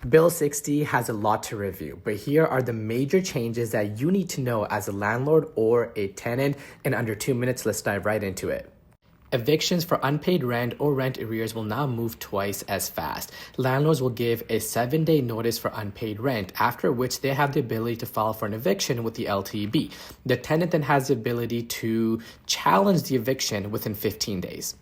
Bill 60 has a lot to review, but here are the major changes that you need to know as a landlord or a tenant. In under 2 minutes, let's dive right into it. Evictions for unpaid rent or rent arrears will now move twice as fast. Landlords will give a 7-day notice for unpaid rent, after which they have the ability to file for an eviction with the LTB. The tenant then has the ability to challenge the eviction within 15 days.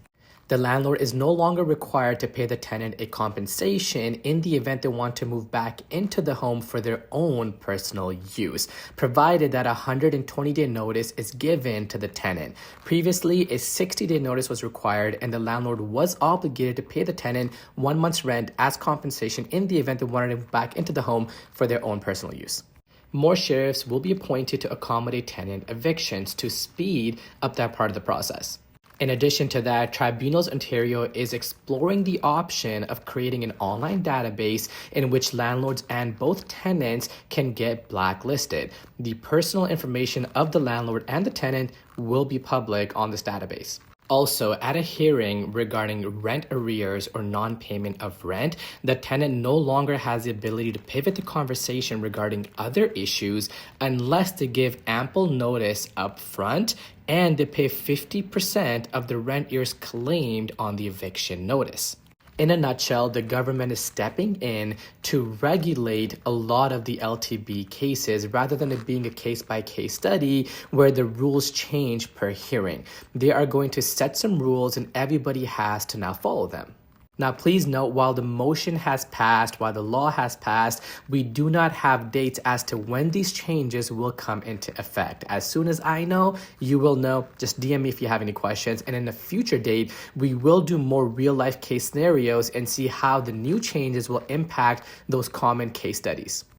The landlord is no longer required to pay the tenant a compensation in the event they want to move back into the home for their own personal use, provided that a 120-day notice is given to the tenant. Previously, a 60-day notice was required, and the landlord was obligated to pay the tenant 1 month's rent as compensation in the event they wanted to move back into the home for their own personal use. More sheriffs will be appointed to accommodate tenant evictions to speed up that part of the process. In addition to that, Tribunals Ontario is exploring the option of creating an online database in which landlords and both tenants can get blacklisted. The personal information of the landlord and the tenant will be public on this database. Also, at a hearing regarding rent arrears or non-payment of rent, the tenant no longer has the ability to pivot the conversation regarding other issues unless they give ample notice up front and they pay 50% of the rent arrears claimed on the eviction notice. In a nutshell, the government is stepping in to regulate a lot of the LTB cases rather than it being a case-by-case study where the rules change per hearing. They are going to set some rules and everybody has to now follow them. Now, please note, while the motion has passed, while the law has passed, we do not have dates as to when these changes will come into effect. As soon as I know, you will know. Just DM me if you have any questions. And in a future date, we will do more real-life case scenarios and see how the new changes will impact those common case studies.